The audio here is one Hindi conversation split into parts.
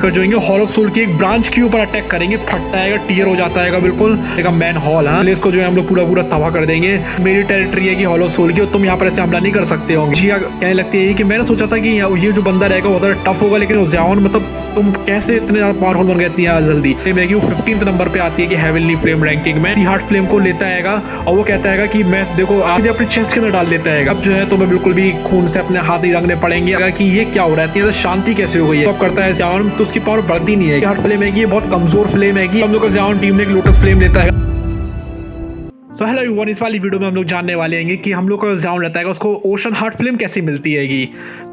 जो हॉल ऑफ सोल की एक ब्रांच के ऊपर अटैक करेंगे, फटता है, टीयर हो जाता है बिल्कुल एक मैन हॉल। हाँ, प्लेस को जो है हम लोग पूरा तबाह कर देंगे। मेरी टेरिटरी है कि हॉल ऑफ सोल की, तुम यहाँ पर ऐसे हमला नहीं कर सकते होंगे। जी कहने लगती है कि मैंने सोचा था कि ये जो बंदा रहेगा वो ज़्यादा टफ होगा, लेकिन ज़ियाओन मतलब तुम कैसे इतने ज़्यादा पावरफुल बन गए इतनी जल्दी। मैगी वो 15th नंबर पे आती है कि हेवनली फ्लेम रैंकिंग में। सी हार्ट फ्लेम को लेता है और वो कहता है कि मैं देखो आज अपने चेस्ट के अंदर डाल लेता है। अब जो है तुम्हें बिल्कुल भी खून से अपने हाथ ही रंगने पड़ेंगे कि ये क्या हो रहा है, शांति कैसे हो गई है। तो करता है ज़ियाओन, तो उसकी पावर बढ़ती नहीं है। हार्ट फ्लेम है कि बहुत कमजोर फ्लेम है कि हम लोग का ज़ियाओन टीम ने एक लोटस फ्लेम लेता है। सो हेलो एवरीवन, इस वाली वीडियो में हम लोग जानने वाले हैं कि हम लोग का ज़ियाओन रहता है उसको ओशन हार्ट फ्लेम कैसे मिलती है।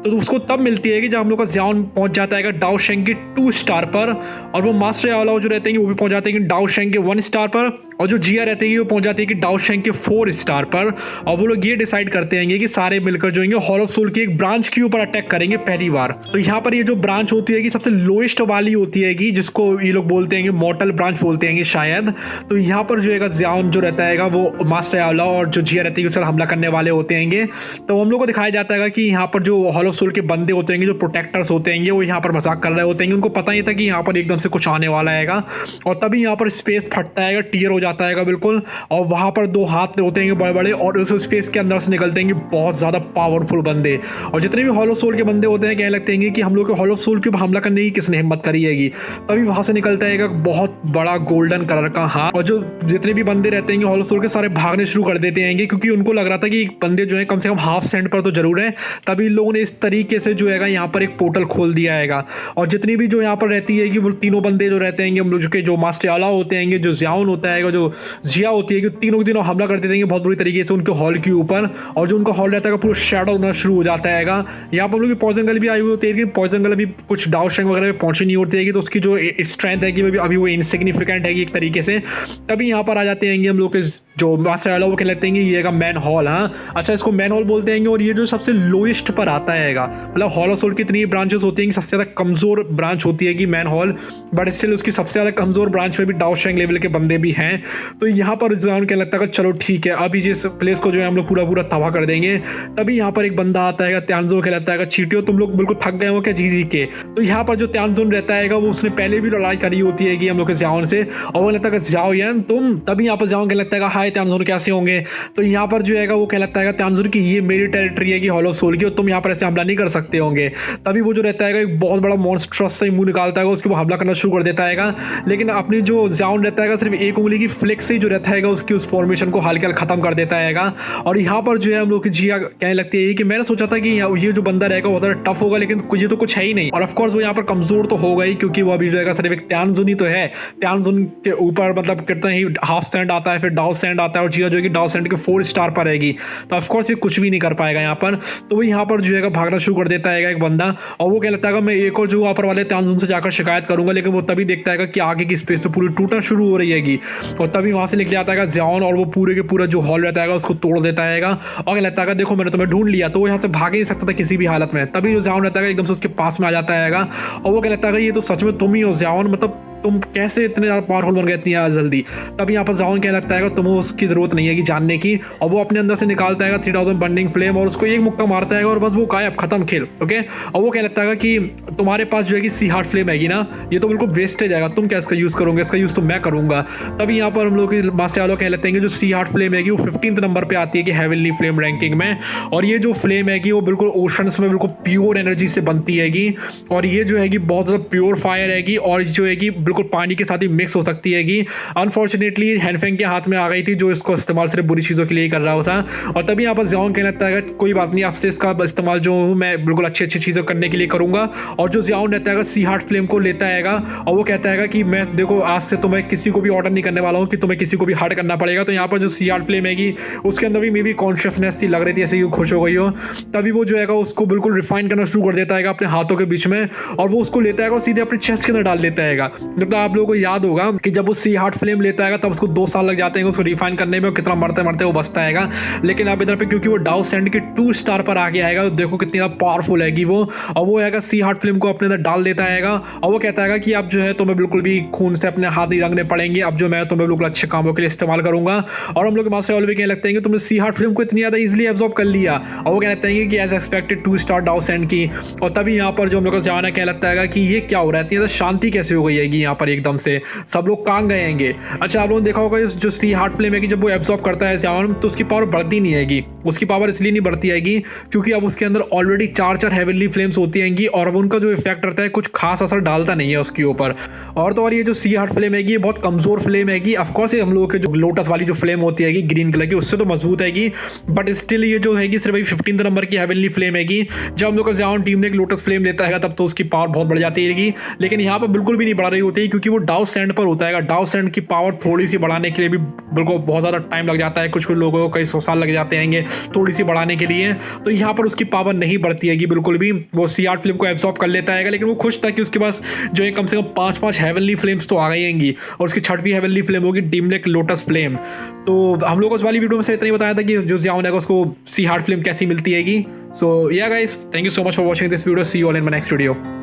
तो उसको तब मिलती है जब हम लोग का ज़ियाओन पहुंच जाता है डाओ शेंग के 2 स्टार पर, और वो मास्टर याओलाओ जो रहते हैं वो भी पहुंच जाते हैं डाओ शेंग के 1 स्टार पर, और जो जिया रहते हैं वो पहुंच जाती है डाओ शेंग के 4 स्टार पर। और वो लोग ये डिसाइड करते हैं कि सारे मिलकर जो है हॉल ऑफ सोल की एक ब्रांच के ऊपर अटैक करेंगे पहली बार। तो यहाँ पर ये जो ब्रांच होती है सबसे लोएस्ट वाली होती है जिसको ये लोग बोलते हैं मॉर्टल ब्रांच बोलते हैं शायद। तो यहाँ पर जो है ज़ियाओन जो रहता है वो मास्टर याओलाओ और जो जिया रहती है उससे हमला करने वाले होते हैं। तो हम लोग को दिखाया जाता है कि यहाँ पर जो हॉल ऑफ सोल के बंदे होते हैं, जो प्रोटेक्टर्स होते हैं, वो यहाँ पर मजाक कर रहे होते हैं। उनको पता ही था कि यहाँ पर एकदम से कुछ आने वाला है, और तभी यहाँ पर स्पेस फटता है, टीयर हो जाता है बिल्कुल, और वहाँ पर 2 हाथ होते हैं बड़े बड़े, और उस स्पेस के अंदर से निकलते हैं बहुत ज़्यादा पावरफुल बंदे। और जितने भी हॉल ऑफ सोल के बंदे होते हैं कहने लगते हैं कि हम लोग के हॉल ऑफ सोल के ऊपर हमला करने की किसने हिम्मत करी है। तभी वहाँ से निकलता है एक बहुत बड़ा गोल्डन कलर का हाथ, और जो जितने भी बंदे रहते हैं हॉल ऑफ सोल के सारे भागने शुरू कर देते हैं, क्योंकि उनको लग रहा था कि बंदे जो है कम से कम हाफ सेंट पर तो जरूर है। तभी इन लोगों ने इस तरीके से जो है यहाँ पर एक पोर्टल खोल दिया है। और जितनी भी जो यहाँ पर रहती है वो तीनों बंदे जो रहते हैं हम लोग जो मास्टर याओलाओ होते हैं, जो ज़ियाओन होता है, जो जिया होती है, तीनों के तीनों हमला कर देते हैं बहुत बुरी तरीके से उनके हॉल के ऊपर। और जो उनका हॉल रहता है पूरा शैडो होना शुरू हो जाता है। यहाँ पर हम लोग की पॉइजन गर्ल भी आई हुई होती है, लेकिन पॉइजन गर्ल अभी कुछ डाउ शेंग वगैरह में पहुंची नहीं होती है, तो उसकी जो स्ट्रेंथ है कि अभी वो इनसिग्निफिकेंट है एक तरीके से। तभी यहाँ पर आ जाते हैं हम लोग के जो मास्टर याओलाओ वो कहने लगते हैं कि ये मैन हॉल। हाँ अच्छा, इसको मैन हॉल बोलते हैं। और ये जो सबसे लोएस्ट पर आता है, मतलब हॉल ऑफ सोल की इतनी ब्रांचेस होती हैं कि सबसे ज़्यादा कमज़ोर ब्रांच होती है मैन हॉल, बट स्टिल उसकी सबसे ज़्यादा कमज़ोर ब्रांच में भी डाओ शेंग लेवल के बंदे भी हैं। तो यहाँ पर ज़ियाओन कहने लगता है चलो ठीक है, अभी जिस प्लेस को जो है हम लोग पूरा तबाह कर देंगे। तभी यहाँ पर एक बंदा आता है त्यानजोन कहलाता है चीटियो तुम लोग बिल्कुल थक गए हो क्या जी के। तो यहाँ पर जो त्यानजोन रहता है वो उसने पहले भी लड़ाई करी होती है हम लोग के ज़ियाओन से, और वो लगता है ज़ियाओ यान तुम। तभी यहाँ पर ज़ियाओन कहने लगता है हाय त्यानजोन कैसे होंगे। तो यहाँ पर जो है वो कहलाता है त्यानजोन की ये मेरी टेरिटरी है हॉल ऑफ सोल की, और तुम यहाँ पर ऐसे हमला नहीं कर सकते होंगे। तभी वो जो रहता है एक बहुत बड़ा मॉन्स्ट्रस से मुंह निकालता है, उसके वो हमला करना शुरू कर देता है। लेकिन अपनी जो ज़ियाओन रहता है सिर्फ एक उंगली की फ्लिक से ही जो रहता है उसकी उस फॉर्मेशन को हल्के खत्म कर देता है। और यहाँ पर जो है हम लोग की जिया कहने लगती है कि मैंने सोचा था कि ये जो बंदा रहेगा वो ज़्यादा टफ होगा, लेकिन ये तो कुछ है ही नहीं। और ऑफकोर्स वो यहाँ पर कमजोर तो होगा ही, क्योंकि वो अभी जो है सिर्फ एक त्यानजोन ही तो है। त्यानजोन के ऊपर मतलब कितना ही हाफ स्टैंड आता है, फिर डाउ स्टैंड आता है, और जिया जो है डाउ स्टैंड के 4 स्टार पर रहेगी। तो ऑफकोर्स ये कुछ भी नहीं कर पाएगा यहाँ पर। तो वो यहाँ पर जो है भागना शुरू कर देता है एक बंदा, और वो कह लगता है मैं एक और जो ऊपर वाले त्यानजोन से जाकर शिकायत करूंगा। लेकिन वो तभी देखता है कि आगे की स्पेस तो पूरी टूटना शुरू हो रही है, और तभी वहाँ से निकल आता है ज़ियाओन, और वो पूरे के पूरा जो हॉल रहता है उसको तोड़ देता है। और कह लगता है देखो मैंने तुम्हें ढूंढ लिया। तो वो यहाँ से भाग ही नहीं सकता था किसी भी हालत में। तभी जो ज़ियाओन रहता है एकदम से उसके पास में आ जाता है, और वो कह लगता है ये तो सच में तुम ही हो ज़ियाओन, मतलब तुम कैसे इतने ज़्यादा पावरफुल बन गए इतनी जल्दी। तभी यहाँ पर ज़ियाओन कहने लगता है तुम्हें उसकी ज़रूरत नहीं है कि जानने की, और वो अपने अंदर से निकालता है 3000 बर्निंग फ्लेम, और उसको एक मुक्का मारता है और बस वो गायब, खत्म खेल। ओके, और वो कहने लगता है कि तुम्हारे पास जो है कि सी हार्ट फ्लेम है ना, ये तो बिल्कुल वेस्टेज आएगा, तुम क्या इसका यूज़ करोगे, इसका यूज़ तो मैं करूँगा। तभी यहाँ पर हम लोग मास्टर याओलाओ कह लेते हैं कि जो सी हार्ट फ्लेम है वो 15th नंबर पर आती है हेवनली फ्लेम रैंकिंग में। और ये जो फ्लेम है वो बिल्कुल ओशंस में बिल्कुल प्योर एनर्जी से बनती है, और ये जो है बहुत ज़्यादा प्योर फायर है, और जो है बिल्कुल पानी के साथ मिक्स हो सकती है। अनफॉर्चुनेटली हैनफेंग के हाथ में आ गई थी, जो इसको इस्तेमाल सिर्फ बुरी चीज़ों के लिए कर रहा था। और तभी यहाँ पर ज़ियाओन कहने लगता है कोई बात नहीं, आपसे इसका इस्तेमाल जो हूँ मैं बिल्कुल अच्छी चीज़ें करने के लिए करूँगा। और जो ज़ियाओन रहता है सी हार्ट फ्लेम को लेता है, और वो कहता है कि मैं देखो आज से तो मैं किसी को भी ऑर्डर नहीं करने वाला हूँ कि तुम्हें किसी को भी हर्ट करना पड़ेगा। तो यहाँ पर जो सी हार्ट फ्लेम है उसके अंदर भी मे बी कॉन्शियसनेस थी, लग रही थी ऐसे ही खुश हो गई हो। तभी वो जो है उसको बिल्कुल रिफाइन करना शुरू कर देता है अपने हाथों के बीच में, और वो उसको लेता है सीधे अपने चेस्ट के अंदर डाल लेता है। मतलब आप लोगों को याद होगा कि जब वो सी हार्ट फ्लेम लेता है तब उसको 2 साल लग जाते हैं उसको रिफाइन करने में, कितना मरते मरते वो बचता है। लेकिन अब इधर पे क्योंकि वो डाउ सैंड की 2 स्टार पर आगे आएगा तो देखो कितनी ज़्यादा पावरफुल हैगी वो। और वो आएगा सी हार्ट फ्लेम को अपने अंदर डाल देता है और वो कहता है कि अब जो है तुम्हें बिल्कुल भी खून से अपने हाथ नहीं रंगने पड़ेंगे, अब जो मैं तुम्हें बिल्कुल अच्छे कामों के लिए इस्तेमाल करूंगा। और हम लोग के मास्टर ऑल भी कहने लगते हैं कि तुमने सी हार्ट फ्लेम को इतनी ज़्यादा इजीली एब्जॉर्ब कर लिया। और वो कहते हैं कि एज एक्सपेक्टेड 2 स्टार डाउ सैंड की। और तभी यहाँ पर जो हम लोग को जवाना कहने लगता है कि ये क्या हो रहा है, इतनी ज़्यादा शांति कैसे हो गई है यहाँ पर एकदम से, सब लोग कहाँ गए हैंगे। अच्छा आप लोगों ने देखा होगा जो सी हार्ट फ्लेम है कि जब वो एब्जॉर्ब करता है जवान तो उसकी पावर बढ़ती नहीं आएगी। उसकी पावर इसलिए नहीं बढ़ती आएगी क्योंकि अब उसके अंदर ऑलरेडी 4 हेवनली फ्लेम्स होती हैंगी और अब उनका जो इफेक्ट रहता है कुछ खास असर डालता नहीं है उसके ऊपर। और तो और ये जो सी हार्ट फ्लेम हैगी ये बहुत कमजोर फ्लेम हैगी। ऑफकोर्स ये हम लोगों के जो लोटस वाली जो फ्लेम होती हैगी ग्रीन कलर की उससे तो मजबूत हैगी, बट स्टिल ये जो हैगी सिर्फ 15 नंबर की हेवनली फ्लेम हैगी। जब हम लोग का जवान टीम ने एक लोटस फ्लेम लेता है तब तो उसकी पावर बहुत बढ़ जाती है। लेकिन यहाँ पर बिल्कुल भी नहीं बढ़ा रही होती है क्योंकि वो डाउ सैंड पर होता है। डाउ सैंड की पावर थोड़ी सी बढ़ाने के लिए भी बिल्कुल बहुत ज़्यादा टाइम लग जाता है, कुछ लोगों को कई 100 साल लग जाते हैं थोड़ी सी बढ़ाने के लिए। तो यहाँ पर उसकी पावर नहीं बढ़ती है बिल्कुल भी। वो सी हार्ट फ्लेम को एब्जॉर्ब कर लेता है लेकिन वो खुश था कि उसके पास जो है कम से कम 5 हेवनली फ्लेम्स तो आ गई हैंगी और उसकी 6वीं हेवनली फ्लेम होगी डिमलेक लोटस फ्लेम। तो हम लोग को इस वाली वीडियो में से इतना ही बताया था कि जो ज़ियाओन है उसको सी हार्ट फ्लेम कैसी मिलती हैगी। So yeah guys, thank you so much for watching this video. See you all in my next video.